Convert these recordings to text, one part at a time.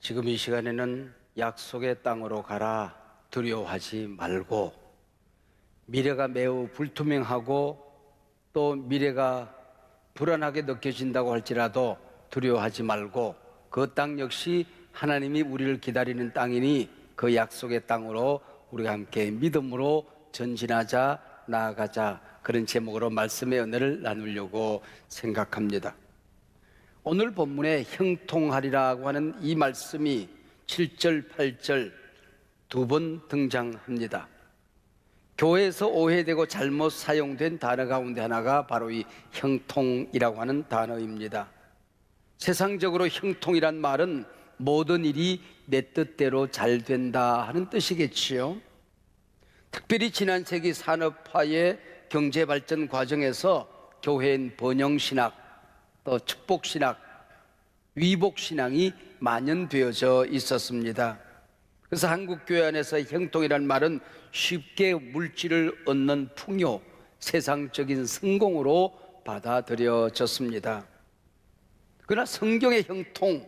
지금 이 시간에는 약속의 땅으로 가라, 두려워하지 말고, 미래가 매우 불투명하고 또 미래가 불안하게 느껴진다고 할지라도 두려워하지 말고, 그 땅 역시 하나님이 우리를 기다리는 땅이니 그 약속의 땅으로 우리가 함께 믿음으로 전진하자, 나아가자, 그런 제목으로 말씀의 은혜를 나누려고 생각합니다. 오늘 본문에 형통하리라고 하는 이 말씀이 7절, 8절 두 번 등장합니다. 교회에서 오해되고 잘못 사용된 단어 가운데 하나가 바로 이 형통이라고 하는 단어입니다. 세상적으로 형통이란 말은 모든 일이 내 뜻대로 잘 된다 하는 뜻이겠지요. 특별히 지난 세기 산업화의 경제 발전 과정에서 교회엔 번영신학, 또 축복신학, 위복신앙이 만연되어져 있었습니다. 그래서 한국교회 안에서 형통이란 말은 쉽게 물질을 얻는 풍요, 세상적인 성공으로 받아들여졌습니다. 그러나 성경의 형통,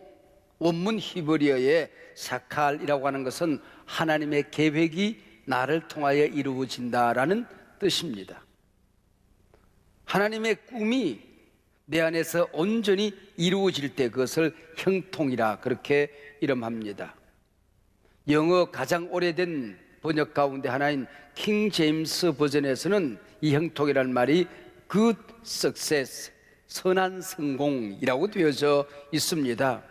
원문 히브리어의 사칼이라고 하는 것은 하나님의 계획이 나를 통하여 이루어진다라는 뜻입니다. 하나님의 꿈이 내 안에서 온전히 이루어질 때 그것을 형통이라 그렇게 이름합니다. 영어 가장 오래된 번역 가운데 하나인 킹 제임스 버전에서는 이 형통이라는 말이 good success, 선한 성공이라고 되어져 있습니다.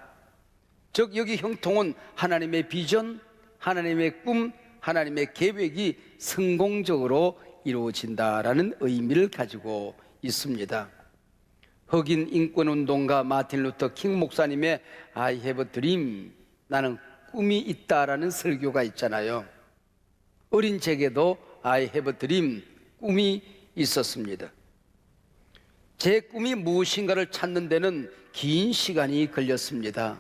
즉 여기 형통은 하나님의 비전, 하나님의 꿈, 하나님의 계획이 성공적으로 이루어진다라는 의미를 가지고 있습니다. 흑인 인권운동가 마틴 루터 킹 목사님의 I have a dream, 나는 꿈이 있다라는 설교가 있잖아요. 어린 제게도 I have a dream, 꿈이 있었습니다. 제 꿈이 무엇인가를 찾는 데는 긴 시간이 걸렸습니다.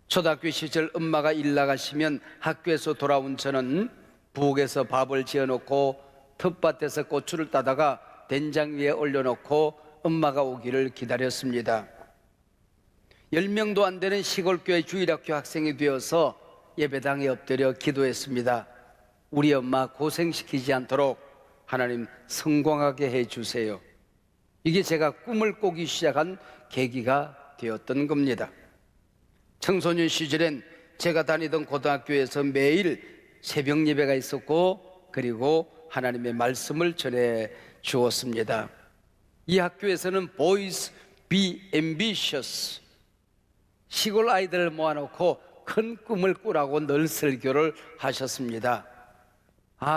초등학교 시절 엄마가 일 나가시면 학교에서 돌아온 저는 부엌에서 밥을 지어놓고 텃밭에서 고추를 따다가 된장 위에 올려놓고 엄마가 오기를 기다렸습니다. 10명도 안 되는 시골교회 주일학교 학생이 되어서 예배당에 엎드려 기도했습니다. 우리 엄마 고생시키지 않도록 하나님 성공하게 해주세요. 이게 제가 꿈을 꾸기 시작한 계기가 되었던 겁니다. 청소년 시절엔 제가 다니던 고등학교에서 매일 새벽 예배가 있었고, 그리고 하나님의 말씀을 전해 주었습니다. 이 학교에서는 Boys be ambitious, 시골 아이들을 모아놓고 큰 꿈을 꾸라고 늘 설교를 하셨습니다.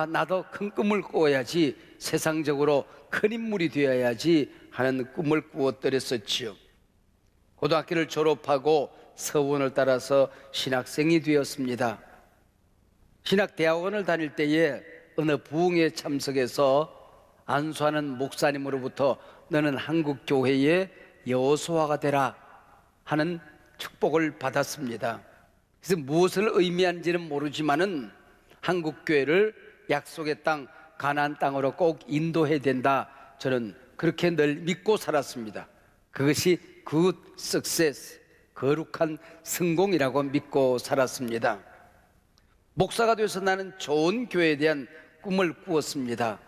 나도 큰 꿈을 꾸어야지, 세상적으로 큰 인물이 되어야지 하는 꿈을 꾸었더랬었지요. 고등학교를 졸업하고 서원을 따라서 신학생이 되었습니다. 신학대학원을 다닐 때에 어느 부흥회 참석해서 안수하는 목사님으로부터 너는 한국교회의 여호수아가 되라 하는 축복을 받았습니다. 그래서 무엇을 의미하는지는 모르지만은 한국교회를 약속의 땅, 가나안 땅으로 꼭 인도해야 된다, 저는 그렇게 늘 믿고 살았습니다. 그것이 good success, 거룩한 성공이라고 믿고 살았습니다. 목사가 되어서 나는 좋은 교회에 대한 꿈을 꾸었습니다.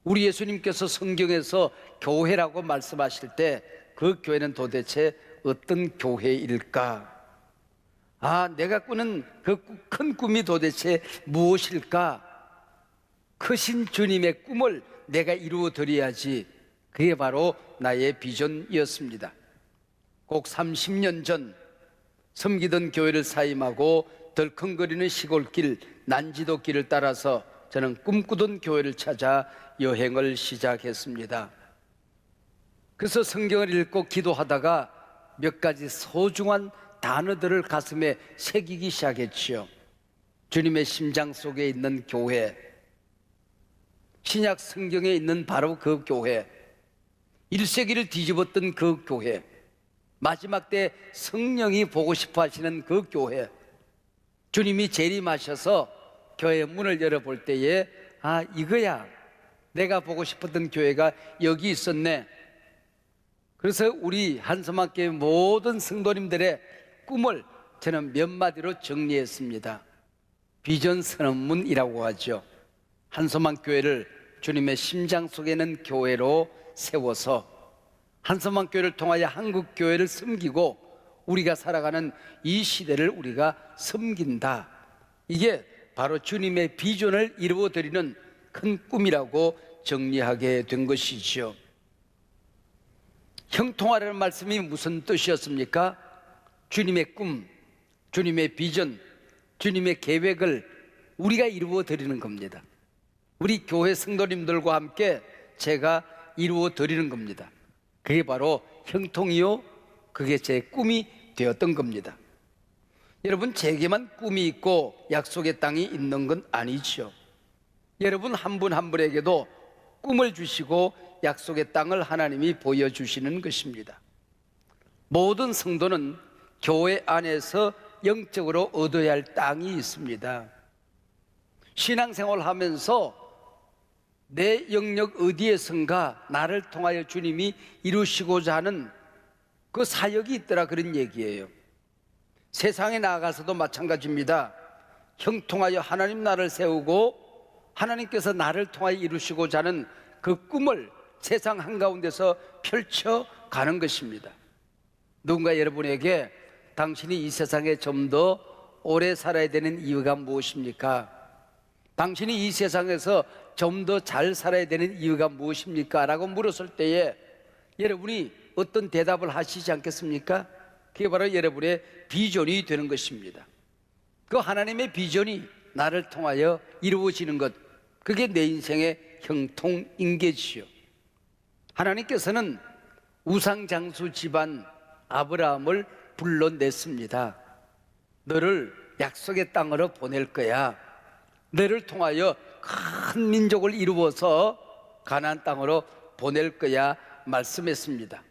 우리 예수님께서 성경에서 교회라고 말씀하실 때 그 교회는 도대체 어떤 교회일까? 내가 꾸는 그 큰 꿈이 도대체 무엇일까? 크신 주님의 꿈을 내가 이루어 드려야지. 그게 바로 나의 비전이었습니다. 꼭 30년 전 섬기던 교회를 사임하고 덜컹거리는 시골길, 난지도 길을 따라서 저는 꿈꾸던 교회를 찾아 여행을 시작했습니다. 그래서 성경을 읽고 기도하다가 몇 가지 소중한 단어들을 가슴에 새기기 시작했지요. 주님의 심장 속에 있는 교회, 신약 성경에 있는 바로 그 교회, 1세기를 뒤집었던 그 교회, 마지막 때 성령이 보고 싶어 하시는 그 교회, 주님이 재림하셔서 교회 문을 열어볼 때에 이거야, 내가 보고 싶었던 교회가 여기 있었네. 그래서 우리 한서막교회 모든 성도님들의 꿈을 저는 몇 마디로 정리했습니다. 비전 선언문이라고 하죠. 한소망 교회를 주님의 심장 속에 있는 교회로 세워서 한소망 교회를 통하여 한국 교회를 섬기고 우리가 살아가는 이 시대를 우리가 섬긴다. 이게 바로 주님의 비전을 이루어드리는 큰 꿈이라고 정리하게 된 것이죠. 형통하라는 말씀이 무슨 뜻이었습니까? 주님의 꿈, 주님의 비전, 주님의 계획을 우리가 이루어드리는 겁니다. 우리 교회 성도님들과 함께 제가 이루어드리는 겁니다. 그게 바로 형통이요, 그게 제 꿈이 되었던 겁니다. 여러분, 제게만 꿈이 있고 약속의 땅이 있는 건 아니죠. 여러분 한 분 한 분에게도 꿈을 주시고 약속의 땅을 하나님이 보여주시는 것입니다. 모든 성도는 교회 안에서 영적으로 얻어야 할 땅이 있습니다. 신앙생활 하면서 내 영역 어디에선가 나를 통하여 주님이 이루시고자 하는 그 사역이 있더라, 그런 얘기예요. 세상에 나아가서도 마찬가지입니다. 형통하여 하나님 나라를 세우고 하나님께서 나를 통하여 이루시고자 하는 그 꿈을 세상 한가운데서 펼쳐가는 것입니다. 누군가 여러분에게 당신이 이 세상에 좀 더 오래 살아야 되는 이유가 무엇입니까? 당신이 이 세상에서 좀 더 잘 살아야 되는 이유가 무엇입니까? 라고 물었을 때에 여러분이 어떤 대답을 하시지 않겠습니까? 그게 바로 여러분의 비전이 되는 것입니다. 그 하나님의 비전이 나를 통하여 이루어지는 것, 그게 내 인생의 형통인계지요. 하나님께서는 우상장수 집안 아브라함을 불러냈습니다. 너를 약속의 땅으로 보낼 거야. 너를 통하여 큰 민족을 이루어서 가나안 땅으로 보낼 거야 말씀했습니다.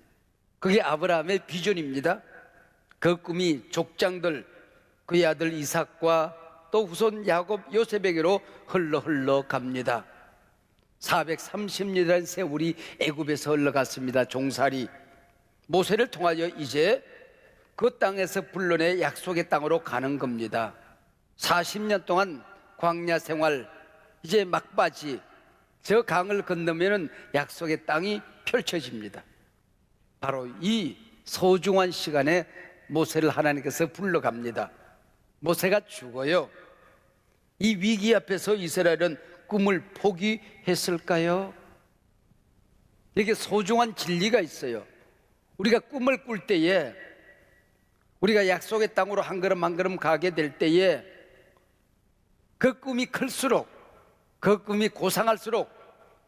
그게 아브라함의 비전입니다. 그 꿈이 족장들, 그의 아들 이삭과 또 후손 야곱 요셉에게로 흘러 갑니다. 430년이라는 세월이 애굽에서 흘러갔습니다. 종살이 모세를 통하여 이제 그 땅에서 불러내 약속의 땅으로 가는 겁니다. 40년 동안 광야 생활, 이제 막바지, 저 강을 건너면 약속의 땅이 펼쳐집니다. 바로 이 소중한 시간에 모세를 하나님께서 불러갑니다. 모세가 죽어요. 이 위기 앞에서 이스라엘은 꿈을 포기했을까요? 이게 소중한 진리가 있어요. 우리가 꿈을 꿀 때에, 우리가 약속의 땅으로 한 걸음 한 걸음 가게 될 때에 그 꿈이 클수록, 그 꿈이 고상할수록,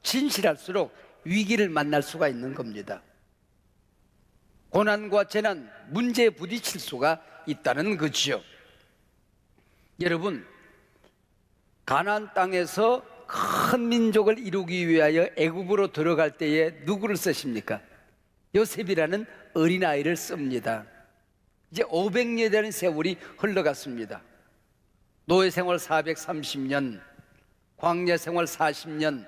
진실할수록 위기를 만날 수가 있는 겁니다. 고난과 재난, 문제에 부딪힐 수가 있다는 거지요. 여러분, 가나안 땅에서 큰 민족을 이루기 위하여 애굽으로 들어갈 때에 누구를 쓰십니까? 요셉이라는 어린아이를 씁니다. 이제 500년이라는 세월이 흘러갔습니다. 노예 생활 430년, 광야 생활 40년,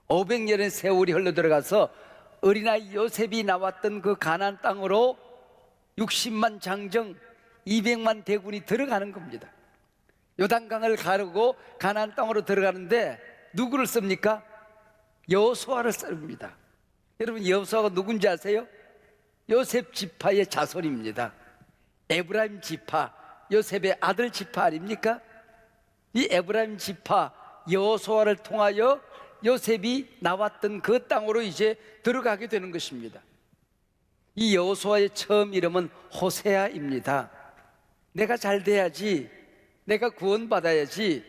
500년의 세월이 흘러들어가서 어린아이 요셉이 나왔던 그 가나안 땅으로 60만 장정, 200만 대군이 들어가는 겁니다. 요단강을 가르고 가나안 땅으로 들어가는데 누구를 씁니까? 여호수아를 씁니다. 여러분, 여호수아가 누군지 아세요? 요셉 지파의 자손입니다. 에브라임 지파, 요셉의 아들 지파 아닙니까? 이 에브라임 지파 여호수아를 통하여 요셉이 나왔던 그 땅으로 이제 들어가게 되는 것입니다. 이 여호수아의 처음 이름은 호세아입니다. 내가 잘 돼야지, 내가 구원받아야지,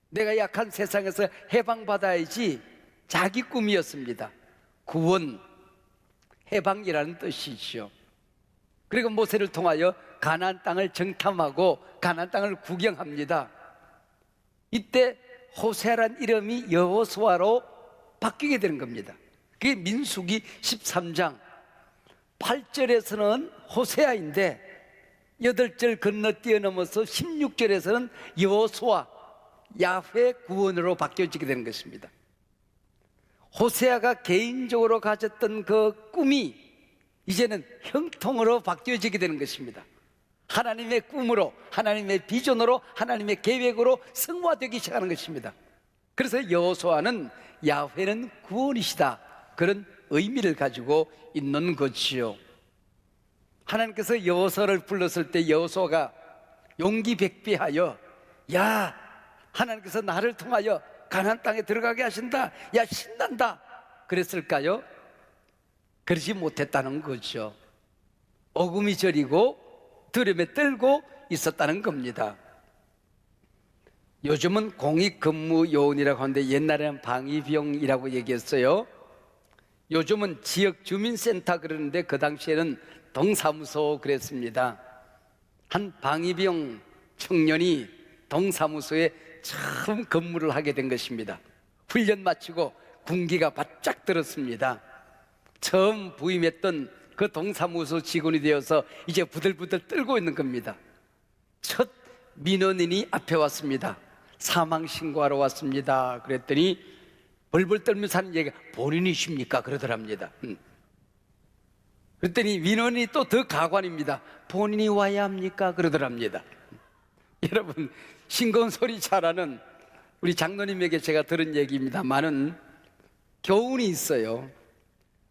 내가 약한 세상에서 해방받아야지, 자기 꿈이었습니다. 구원, 해방이라는 뜻이죠. 그리고 모세를 통하여 가나안 땅을 정탐하고 가나안 땅을 구경합니다. 이때 호세아란 이름이 여호수아로 바뀌게 되는 겁니다. 그게 민수기 13장 8절에서는 호세아인데 8절 건너 뛰어넘어서 16절에서는 여호수아, 야훼 구원으로 바뀌어지게 되는 것입니다. 호세아가 개인적으로 가졌던 그 꿈이 이제는 형통으로 바뀌어지게 되는 것입니다. 하나님의 꿈으로, 하나님의 비전으로, 하나님의 계획으로 성화되기 시작하는 것입니다. 그래서 여호수아는 야훼는 구원이시다, 그런 의미를 가지고 있는 것이요. 하나님께서 여호수아를 불렀을 때 여호수아가 용기 백배하여, 야, 하나님께서 나를 통하여 가나안 땅에 들어가게 하신다, 야, 신난다 그랬을까요? 그러지 못했다는 거죠. 어금이 저리고 두려움에 떨고 있었다는 겁니다. 요즘은 공익근무요원이라고 하는데 옛날에는 방위병이라고 얘기했어요. 요즘은 지역주민센터 그러는데 그 당시에는 동사무소 그랬습니다. 한 방위병 청년이 동사무소에 처음 근무를 하게 된 것입니다. 훈련 마치고 군기가 바짝 들었습니다. 처음 부임했던 그 동사무소 직원이 되어서 이제 부들부들 떨고 있는 겁니다. 첫 민원인이 앞에 왔습니다. 사망 신고하러 왔습니다. 그랬더니 벌벌 떨면서 하는 얘기가 본인이십니까? 그러더랍니다. 그랬더니 민원인이 또 더 가관입니다. 본인이 와야 합니까? 그러더랍니다. 여러분, 싱거운 소리 잘하는 우리 장로님에게 제가 들은 얘기입니다만은 교훈이 있어요.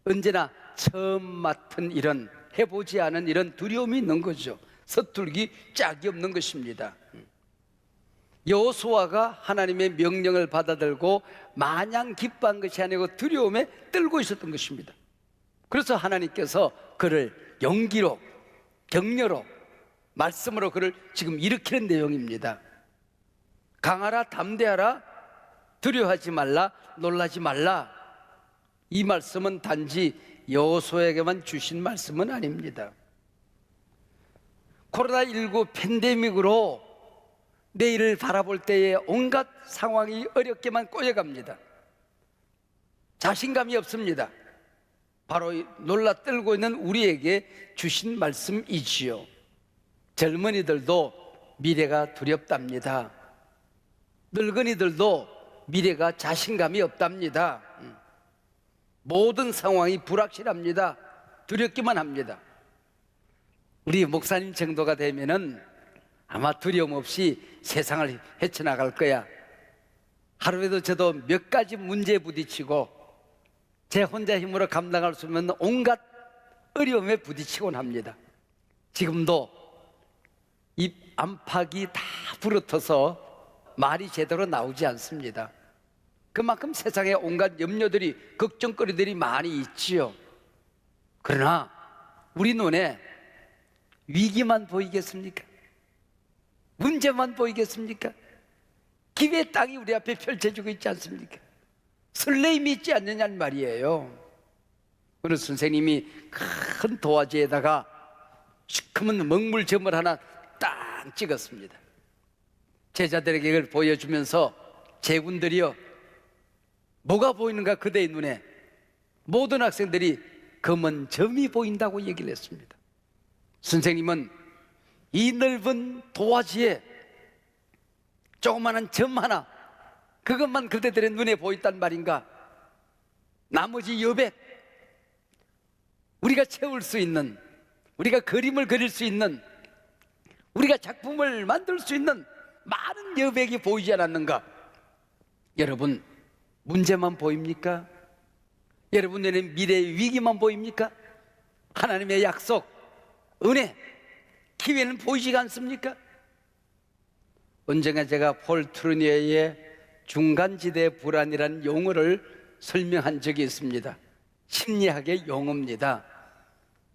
언제나 처음 맡은 일은, 해보지 않은 이런 두려움이 있는 거죠. 서툴기 짝이 없는 것입니다. 여호수아가 하나님의 명령을 받아들고 마냥 기뻐한 것이 아니고 두려움에 떨고 있었던 것입니다. 그래서 하나님께서 그를 용기로, 격려로, 말씀으로 그를 지금 일으키는 내용입니다. 강하라, 담대하라, 두려워하지 말라, 놀라지 말라. 이 말씀은 단지 여호수아에게만 주신 말씀은 아닙니다. 코로나19 팬데믹으로 내일을 바라볼 때에 온갖 상황이 어렵게만 꼬여갑니다. 자신감이 없습니다. 바로 놀라 떨고 있는 우리에게 주신 말씀이지요. 젊은이들도 미래가 두렵답니다. 늙은이들도 미래가 자신감이 없답니다. 모든 상황이 불확실합니다. 두렵기만 합니다. 우리 목사님 정도가 되면은 아마 두려움 없이 세상을 헤쳐나갈 거야. 하루에도 저도 몇 가지 문제에 부딪히고 제 혼자 힘으로 감당할 수 없는 온갖 어려움에 부딪히곤 합니다. 지금도 입 안팎이 다 부르터서 말이 제대로 나오지 않습니다. 그만큼 세상에 온갖 염려들이, 걱정거리들이 많이 있지요. 그러나 우리 눈에 위기만 보이겠습니까? 문제만 보이겠습니까? 기회의 땅이 우리 앞에 펼쳐지고 있지 않습니까? 설레임이 있지 않느냐는 말이에요. 어느 선생님이 큰 도화지에다가 시커먼 먹물점을 하나 딱 찍었습니다. 제자들에게 이걸 보여주면서 제군들이요, 뭐가 보이는가 그대의 눈에? 모든 학생들이 검은 점이 보인다고 얘기를 했습니다. 선생님은 이 넓은 도화지에 조그마한 점 하나, 그것만 그대들의 눈에 보였단 말인가? 나머지 여백, 우리가 채울 수 있는, 우리가 그림을 그릴 수 있는, 우리가 작품을 만들 수 있는 많은 여백이 보이지 않았는가? 여러분, 문제만 보입니까? 여러분 눈에 미래의 위기만 보입니까? 하나님의 약속, 은혜, 기회는 보이지가 않습니까? 언젠가 제가 폴 트루니에의 중간지대 불안이라는 용어를 설명한 적이 있습니다. 심리학의 용어입니다.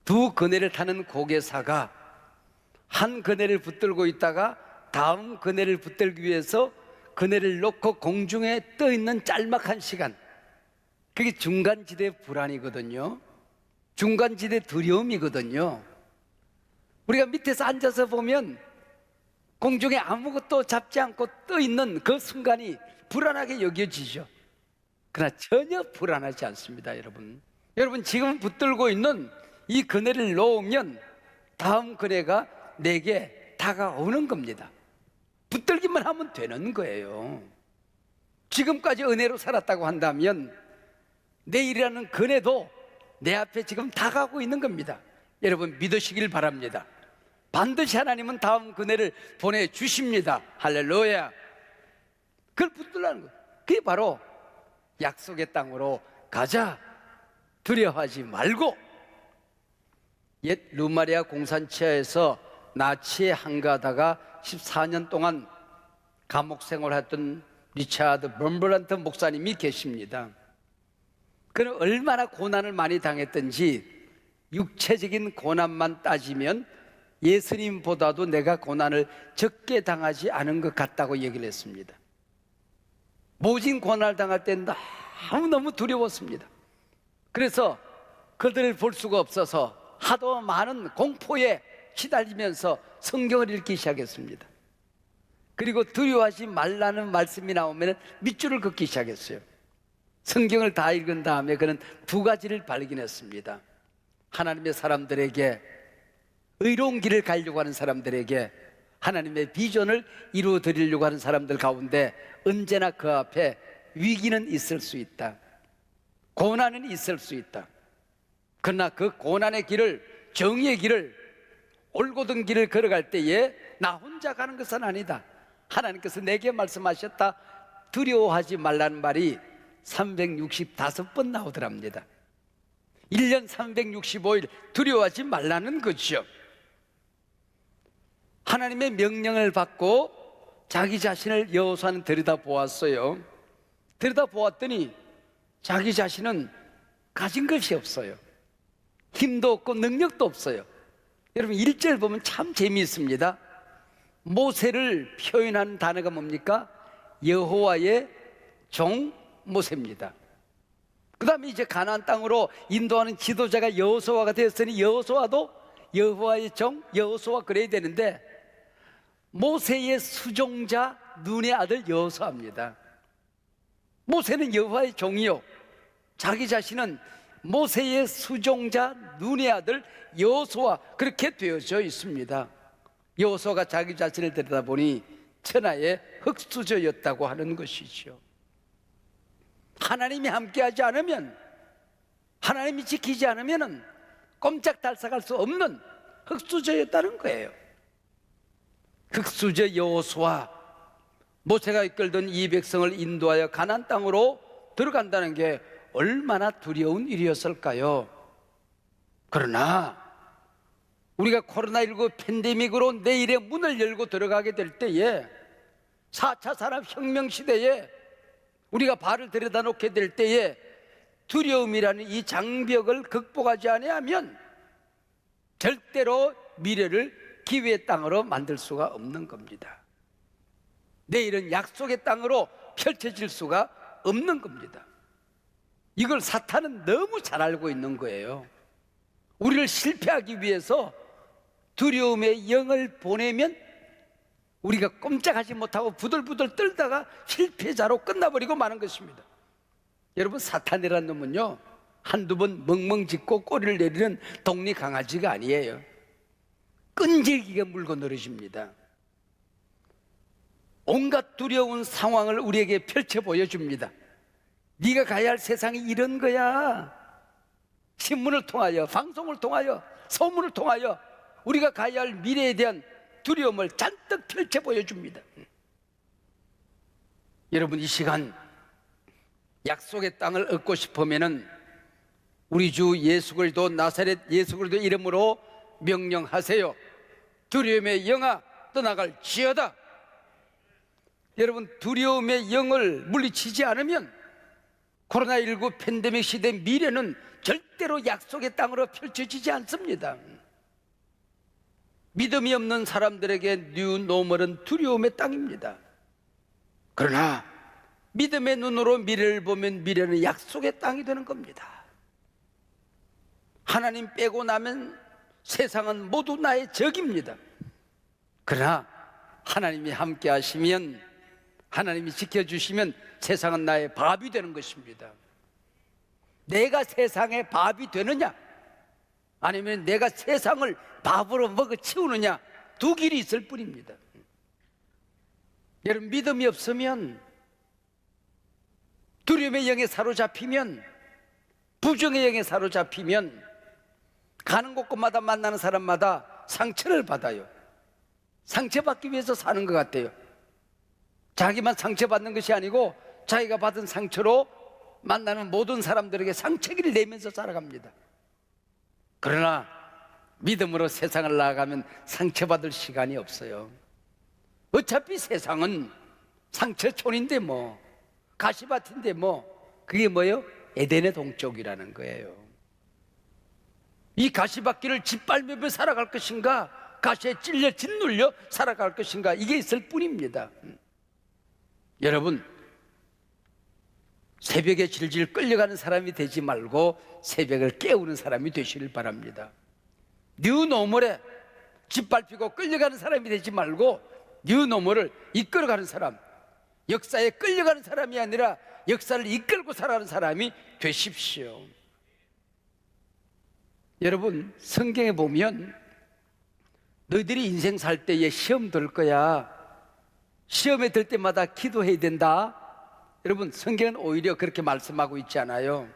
두 그네를 타는 고개사가 한 그네를 붙들고 있다가 다음 그네를 붙들기 위해서 그네를 놓고 공중에 떠 있는 짤막한 시간, 그게 중간지대 불안이거든요. 중간지대 두려움이거든요. 우리가 밑에서 앉아서 보면 공중에 아무것도 잡지 않고 떠 있는 그 순간이 불안하게 여겨지죠. 그러나 전혀 불안하지 않습니다. 여러분 지금 붙들고 있는 이 그네를 놓으면 다음 그네가 내게 다가오는 겁니다. 붙들기만 하면 되는 거예요. 지금까지 은혜로 살았다고 한다면 내일이라는 그네도 내 앞에 지금 다가오고 있는 겁니다. 여러분 믿으시길 바랍니다. 반드시 하나님은 다음 그네를 보내주십니다. 할렐루야. 그걸 붙들라는 거예요. 그게 바로 약속의 땅으로 가자. 두려워하지 말고. 옛 루마리아 공산치하에서 나치에 항거하다가 14년 동안 감옥 생활했던 리차드 범블란트 목사님이 계십니다. 그는 얼마나 고난을 많이 당했던지 육체적인 고난만 따지면 예수님보다도 내가 고난을 적게 당하지 않은 것 같다고 얘기를 했습니다. 모진 고난을 당할 때 너무너무 두려웠습니다. 그래서 그들을 볼 수가 없어서 하도 많은 공포에 시달리면서 성경을 읽기 시작했습니다. 그리고 두려워하지 말라는 말씀이 나오면 밑줄을 긋기 시작했어요. 성경을 다 읽은 다음에 그는 두 가지를 발견했습니다. 하나님의 사람들에게, 의로운 길을 가려고 하는 사람들에게, 하나님의 비전을 이루어 드리려고 하는 사람들 가운데 언제나 그 앞에 위기는 있을 수 있다. 고난은 있을 수 있다. 그러나 그 고난의 길을, 정의의 길을, 올곧은 길을 걸어갈 때에 나 혼자 가는 것은 아니다. 하나님께서 내게 말씀하셨다. 두려워하지 말라는 말이 365번 나오더랍니다. 1년 365일 두려워하지 말라는 거죠. 하나님의 명령을 받고 자기 자신을 여호수아는 들여다보았어요. 들여다보았더니 자기 자신은 가진 것이 없어요. 힘도 없고 능력도 없어요. 여러분 1절 보면 참 재미있습니다. 모세를 표현한 단어가 뭡니까? 여호와의 종 모세입니다. 그 다음에 이제 가나안 땅으로 인도하는 지도자가 여호수아가 되었으니 여호수아도 여호와의 종 여호수아 그래야 되는데 모세의 수종자 눈의 아들 여호수아입니다. 모세는 여호와의 종이요, 자기 자신은 모세의 수종자 눈의 아들 여호수아, 그렇게 되어져 있습니다. 여호수아가 자기 자신을 들여다보니 천하의 흙수저였다고 하는 것이죠. 하나님이 함께하지 않으면, 하나님이 지키지 않으면 꼼짝달싹할 수 없는 흙수저였다는 거예요. 흙수저 여호수아, 모세가 이끌던 이 백성을 인도하여 가나안 땅으로 들어간다는 게 얼마나 두려운 일이었을까요? 그러나 우리가 코로나19 팬데믹으로 내일의 문을 열고 들어가게 될 때에 4차 산업혁명 시대에 우리가 발을 들여다 놓게 될 때에 두려움이라는 이 장벽을 극복하지 아니하면 절대로 미래를 기회의 땅으로 만들 수가 없는 겁니다. 내일은 약속의 땅으로 펼쳐질 수가 없는 겁니다. 이걸 사탄은 너무 잘 알고 있는 거예요. 우리를 실패하기 위해서 두려움의 영을 보내면 우리가 꼼짝하지 못하고 부들부들 떨다가 실패자로 끝나버리고 마는 것입니다. 여러분, 사탄이라는 놈은요, 한두 번 멍멍 짖고 꼬리를 내리는 독리 강아지가 아니에요. 끈질기게 물고 늘어집니다. 온갖 두려운 상황을 우리에게 펼쳐 보여줍니다. 네가 가야 할 세상이 이런 거야. 신문을 통하여, 방송을 통하여, 소문을 통하여 우리가 가야 할 미래에 대한 두려움을 잔뜩 펼쳐 보여줍니다. 여러분, 이 시간 약속의 땅을 얻고 싶으면은 우리 주 예수 그리스도, 나사렛 예수 그리스도 이름으로 명령하세요. 두려움의 영아 떠나갈지어다. 여러분, 두려움의 영을 물리치지 않으면 코로나19 팬데믹 시대 미래는 절대로 약속의 땅으로 펼쳐지지 않습니다. 믿음이 없는 사람들에게 뉴노멀은 두려움의 땅입니다. 그러나 믿음의 눈으로 미래를 보면 미래는 약속의 땅이 되는 겁니다. 하나님 빼고 나면 세상은 모두 나의 적입니다. 그러나 하나님이 함께 하시면, 하나님이 지켜주시면 세상은 나의 밥이 되는 것입니다. 내가 세상의 밥이 되느냐, 아니면 내가 세상을 밥으로 먹어 치우느냐, 두 길이 있을 뿐입니다. 여러분, 믿음이 없으면, 두려움의 영에 사로잡히면, 부정의 영에 사로잡히면 가는 곳곳마다 만나는 사람마다 상처를 받아요. 상처받기 위해서 사는 것 같아요. 자기만 상처받는 것이 아니고 자기가 받은 상처로 만나는 모든 사람들에게 상처기를 내면서 살아갑니다. 그러나 믿음으로 세상을 나아가면 상처받을 시간이 없어요. 어차피 세상은 상처촌인데 뭐, 가시밭인데 뭐, 그게 뭐예요? 에덴의 동쪽이라는 거예요. 이 가시밭길을 짓밟으며 살아갈 것인가, 가시에 찔려 짓눌려 살아갈 것인가, 이게 있을 뿐입니다. 여러분, 새벽에 질질 끌려가는 사람이 되지 말고 새벽을 깨우는 사람이 되시길 바랍니다. 뉴노멀에 짓밟히고 끌려가는 사람이 되지 말고 뉴노멀을 이끌어가는 사람, 역사에 끌려가는 사람이 아니라 역사를 이끌고 살아가는 사람이 되십시오. 여러분, 성경에 보면 너희들이 인생 살 때에 시험 들 거야, 시험에 들 때마다 기도해야 된다. 여러분, 성경은 오히려 그렇게 말씀하고 있지 않아요.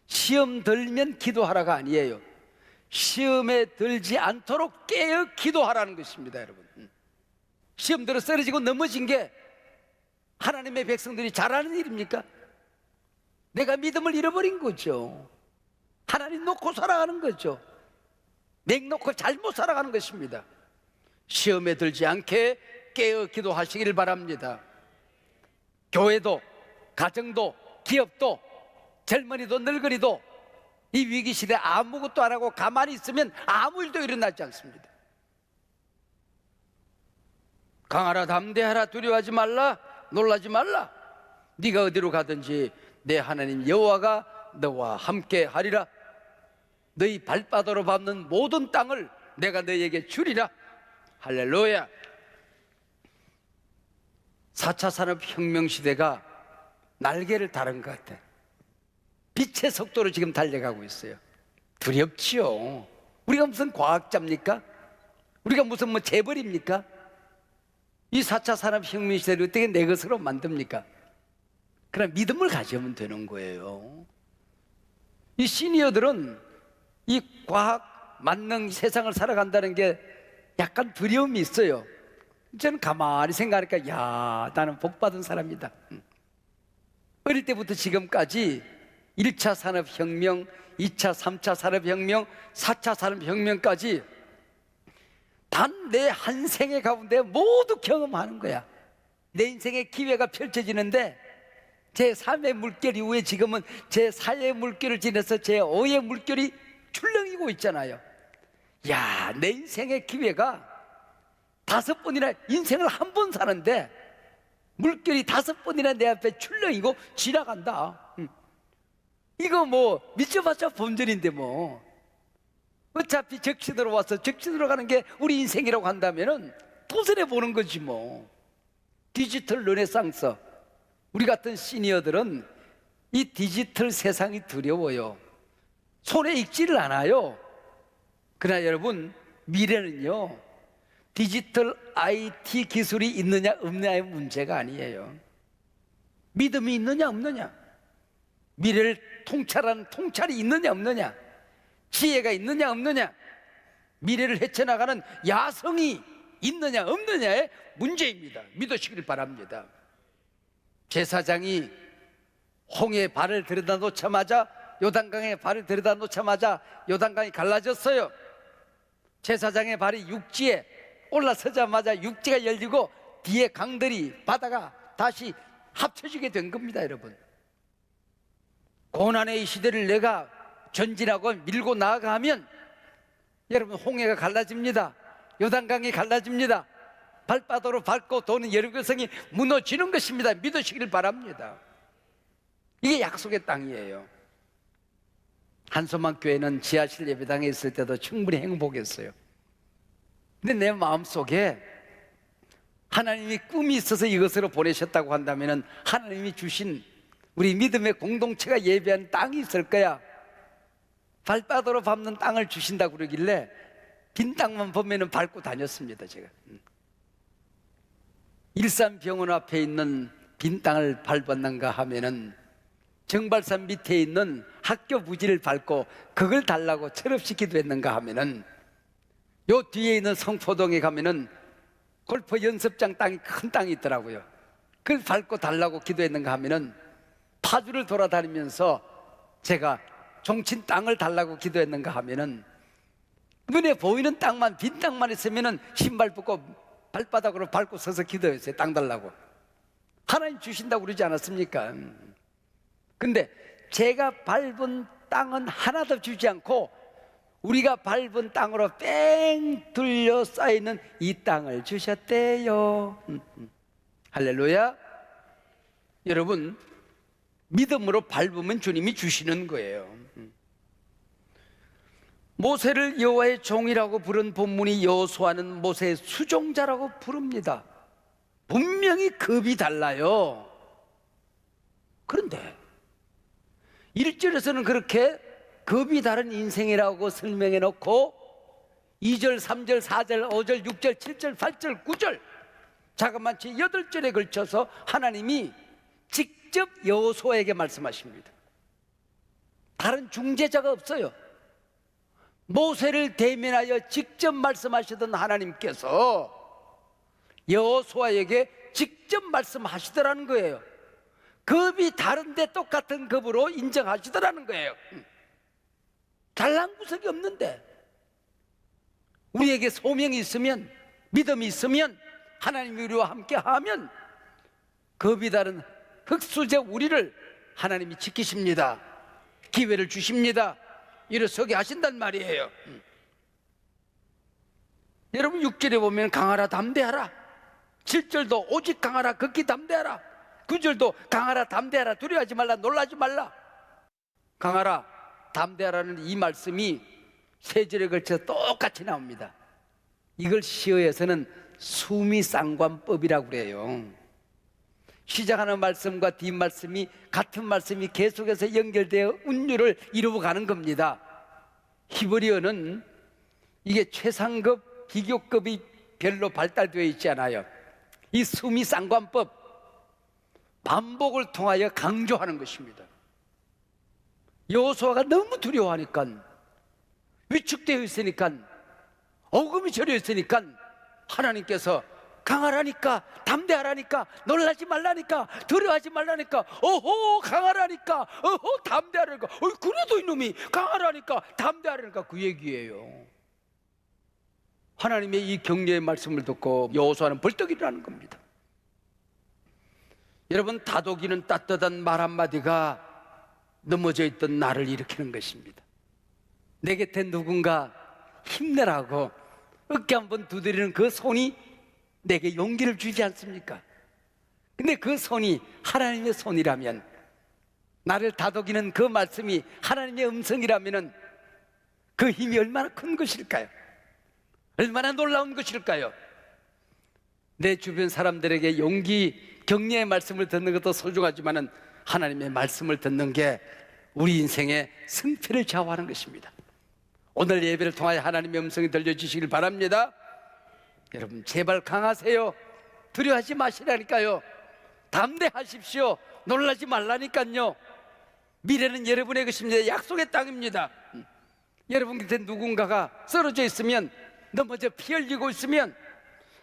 시험 들면 기도하라가 아니에요. 시험에 들지 않도록 깨어 기도하라는 것입니다. 여러분, 시험 들어 쓰러지고 넘어진 게 하나님의 백성들이 잘하는 일입니까? 내가 믿음을 잃어버린 거죠. 하나님 놓고 살아가는 거죠. 맥 놓고 잘못 살아가는 것입니다. 시험에 들지 않게 깨어 기도하시길 바랍니다. 교회도, 가정도, 기업도, 젊은이도, 늙은이도 이 위기시대에 아무것도 안 하고 가만히 있으면 아무 일도 일어나지 않습니다. 강하라, 담대하라, 두려워하지 말라, 놀라지 말라. 네가 어디로 가든지 내 하나님 여호와가 너와 함께 하리라. 너희 발바닥으로 밟는 모든 땅을 내가 너희에게 주리라. 할렐루야. 4차 산업혁명 시대가 날개를 다른 것 같아. 빛의 속도로 지금 달려가고 있어요. 두렵지요. 우리가 무슨 과학자입니까? 우리가 무슨 뭐 재벌입니까? 이 4차 산업혁명 시대를 어떻게 내 것으로 만듭니까? 그냥 믿음을 가지면 되는 거예요. 이 시니어들은 이 과학, 만능 세상을 살아간다는 게 약간 두려움이 있어요. 저는 가만히 생각하니까, 야, 나는 복받은 사람이다. 어릴 때부터 지금까지 1차 산업혁명, 2차, 3차 산업혁명, 4차 산업혁명까지 단 내 한 생애 가운데 모두 경험하는 거야. 내 인생의 기회가 펼쳐지는데 제3의 물결 이후에 지금은 제4의 물결을 지나서 제5의 물결이 출렁이고 있잖아요. 야, 내 인생의 기회가 5번이나, 인생을 한 번 사는데 물결이 5번이나 내 앞에 출렁이고 지나간다. 이거 뭐 미쳐봤자 본전인데 뭐. 어차피 적신으로 와서 적신으로 가는 게 우리 인생이라고 한다면은 도전해 보는 거지 뭐. 디지털 르네상스. 우리 같은 시니어들은 이 디지털 세상이 두려워요. 손에 익지를 않아요. 그러나 여러분, 미래는요, 디지털 IT 기술이 있느냐 없느냐의 문제가 아니에요. 믿음이 있느냐 없느냐, 미래를 통찰하는 통찰이 있느냐 없느냐, 지혜가 있느냐 없느냐, 미래를 헤쳐나가는 야성이 있느냐 없느냐의 문제입니다. 믿으시길 바랍니다. 제사장이 홍해에 발을 들여다 놓자마자, 요단강에 발을 들여다 놓자마자 요단강이 갈라졌어요. 제사장의 발이 육지에 올라서자마자 육지가 열리고 뒤에 강들이, 바다가 다시 합쳐지게 된 겁니다. 여러분, 고난의 이 시대를 내가 전진하고 밀고 나아가면 여러분, 홍해가 갈라집니다. 요단강이 갈라집니다. 발바닥으로 밟고 도는 여리고성이 무너지는 것입니다. 믿으시길 바랍니다. 이게 약속의 땅이에요. 한소만 교회는 지하실 예배당에 있을 때도 충분히 행복했어요. 근데 내 마음속에 하나님이 꿈이 있어서 이것으로 보내셨다고 한다면 하나님이 주신 우리 믿음의 공동체가 예배한 땅이 있을 거야. 발바닥으로 밟는 땅을 주신다고 그러길래 빈 땅만 보면 밟고 다녔습니다. 제가 일산병원 앞에 있는 빈 땅을 밟았는가 하면은 정발산 밑에 있는 학교 부지를 밟고 그걸 달라고 철없이 기도했는가 하면은 요 뒤에 있는 성포동에 가면은 골프 연습장 땅이 큰 땅이 있더라고요. 그걸 밟고 달라고 기도했는가 하면은 파주를 돌아다니면서 제가 종친 땅을 달라고 기도했는가 하면은 눈에 보이는 땅만, 빈 땅만 있으면은 신발 벗고 발바닥으로 밟고 서서 기도했어요. 땅 달라고. 하나님 주신다고 그러지 않았습니까? 근데 제가 밟은 땅은 하나도 주지 않고 우리가 밟은 땅으로 뺑 둘러싸이는 이 땅을 주셨대요. 할렐루야. 여러분, 믿음으로 밟으면 주님이 주시는 거예요. 모세를 여호와의 종이라고 부른 본문이 여호수아는 모세의 수종자라고 부릅니다. 분명히 급이 달라요. 그런데 1절에서는 그렇게 급이 다른 인생이라고 설명해 놓고 2절, 3절, 4절, 5절, 6절, 7절, 8절, 9절 자그마치 8절에 걸쳐서 하나님이 직접 여호수아에게 말씀하십니다. 다른 중재자가 없어요. 모세를 대면하여 직접 말씀하시던 하나님께서 여호수아에게 직접 말씀하시더라는 거예요. 급이 다른데 똑같은 급으로 인정하시더라는 거예요. 잘난 구석이 없는데 우리에게 소명이 있으면, 믿음이 있으면, 하나님이 우리와 함께 하면 급이 다른 흙수저 우리를 하나님이 지키십니다. 기회를 주십니다. 일어서게 하신단 말이에요. 여러분 6절에 보면 강하라 담대하라, 7절도 오직 강하라 극히 담대하라, 9절도 강하라 담대하라 두려워하지 말라 놀라지 말라. 강하라 담대하라는 이 말씀이 3절에 걸쳐 똑같이 나옵니다. 이걸 시어에서는 수미상관법이라고 그래요. 시작하는 말씀과 뒷말씀이 같은 말씀이 계속해서 연결되어 운율을 이루어가는 겁니다. 히브리어는 이게 최상급, 비교급이 별로 발달되어 있지 않아요. 이 수미상관법, 반복을 통하여 강조하는 것입니다. 여호수아가 너무 두려워하니까, 위축되어 있으니까, 어금이 저려 있으니까 하나님께서 강하라니까, 담대하라니까, 놀라지 말라니까, 두려워하지 말라니까, 어허 강하라니까, 어허 담대하라니까, 그래도 이놈이 강하라니까, 담대하라니까 그 얘기예요. 하나님의 이 격려의 말씀을 듣고 여호수아는 벌떡 일어나는 겁니다. 여러분, 다독이는 따뜻한 말 한마디가 넘어져 있던 나를 일으키는 것입니다. 내 곁에 누군가 힘내라고 어깨 한번 두드리는 그 손이 내게 용기를 주지 않습니까? 근데 그 손이 하나님의 손이라면, 나를 다독이는 그 말씀이 하나님의 음성이라면 그 힘이 얼마나 큰 것일까요? 얼마나 놀라운 것일까요? 내 주변 사람들에게 용기, 격려의 말씀을 듣는 것도 소중하지만 하나님의 말씀을 듣는 게 우리 인생의 승패를 좌우하는 것입니다. 오늘 예배를 통하여 하나님의 음성이 들려주시길 바랍니다. 여러분, 제발 강하세요. 두려워하지 마시라니까요. 담대하십시오. 놀라지 말라니까요. 미래는 여러분의 것입니다. 약속의 땅입니다. 여러분 곁에 누군가가 쓰러져 있으면, 넘어져 피 흘리고 있으면,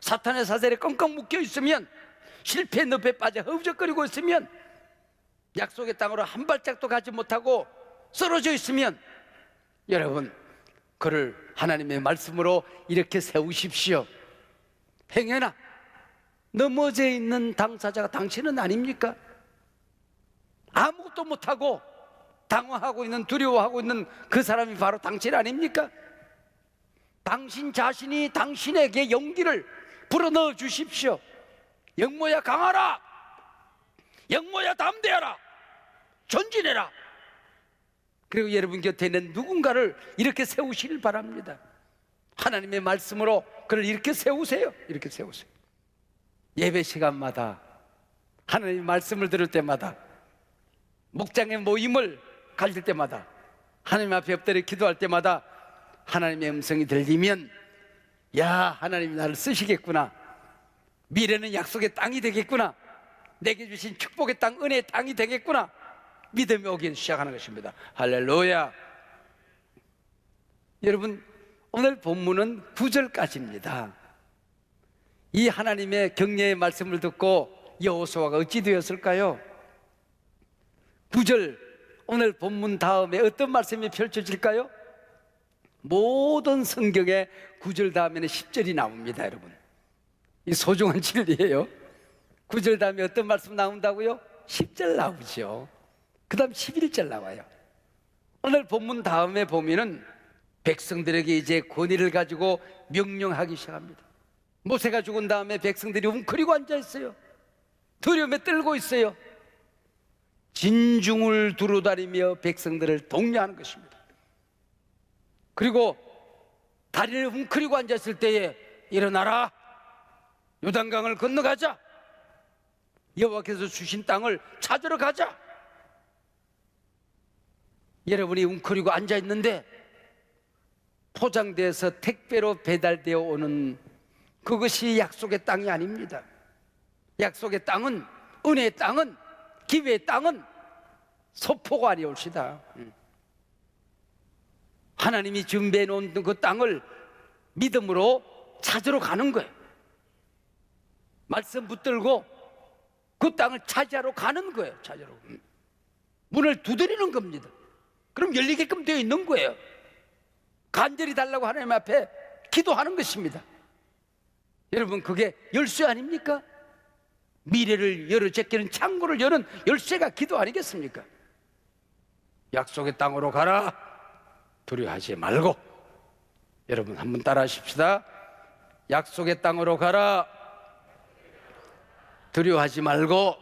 사탄의 사슬에 꽁꽁 묶여 있으면, 실패의 늪에 빠져 허우적거리고 있으면, 약속의 땅으로 한 발짝도 가지 못하고 쓰러져 있으면, 여러분 그를 하나님의 말씀으로 이렇게 세우십시오. 행여나 넘어져 있는 당사자가 당신은 아닙니까? 아무것도 못하고 당황하고 있는, 두려워하고 있는 그 사람이 바로 당신 아닙니까? 당신 자신이 당신에게 용기를 불어넣어 주십시오. 영모야 강하라, 영모야 담대하라, 전진해라. 그리고 여러분 곁에 있는 누군가를 이렇게 세우시길 바랍니다. 하나님의 말씀으로 그를 이렇게 세우세요. 이렇게 세우세요. 예배 시간마다, 하나님의 말씀을 들을 때마다, 목장의 모임을 가질 때마다, 하나님 앞에 엎드려 기도할 때마다 하나님의 음성이 들리면, 야, 하나님이 나를 쓰시겠구나, 미래는 약속의 땅이 되겠구나, 내게 주신 축복의 땅, 은혜의 땅이 되겠구나, 믿음이 오기 시작하는 것입니다. 할렐루야. 여러분, 오늘 본문은 9절까지입니다. 이 하나님의 격려의 말씀을 듣고 여호수아가 어찌 되었을까요? 9절 오늘 본문 다음에 어떤 말씀이 펼쳐질까요? 모든 성경에 9절 다음에는 10절이 나옵니다, 여러분. 이 소중한 진리예요. 9절 다음에 어떤 말씀 나온다고요? 10절 나오죠. 그 다음 11절 나와요. 오늘 본문 다음에 보면은 백성들에게 이제 권위를 가지고 명령하기 시작합니다. 모세가 죽은 다음에 백성들이 웅크리고 앉아 있어요. 두려움에 떨고 있어요. 진중을 두루다니며 백성들을 독려하는 것입니다. 그리고 다리를 웅크리고 앉았을 때에 일어나라, 요단강을 건너가자, 여호와께서 주신 땅을 찾으러 가자. 여러분이 웅크리고 앉아 있는데 포장돼서 택배로 배달되어 오는 그것이 약속의 땅이 아닙니다. 약속의 땅은, 은혜의 땅은, 기회의 땅은 소포가 아니올시다. 하나님이 준비해 놓은 그 땅을 믿음으로 찾으러 가는 거예요. 말씀 붙들고 그 땅을 차지하러 가는 거예요. 차지하러. 문을 두드리는 겁니다. 그럼 열리게끔 되어 있는 거예요. 간절히 달라고 하나님 앞에 기도하는 것입니다. 여러분, 그게 열쇠 아닙니까? 미래를 열어 제끼는 창고를 여는 열쇠가 기도 아니겠습니까? 약속의 땅으로 가라, 두려워하지 말고. 여러분 한번 따라 하십시다. 약속의 땅으로 가라, 두려워하지 말고.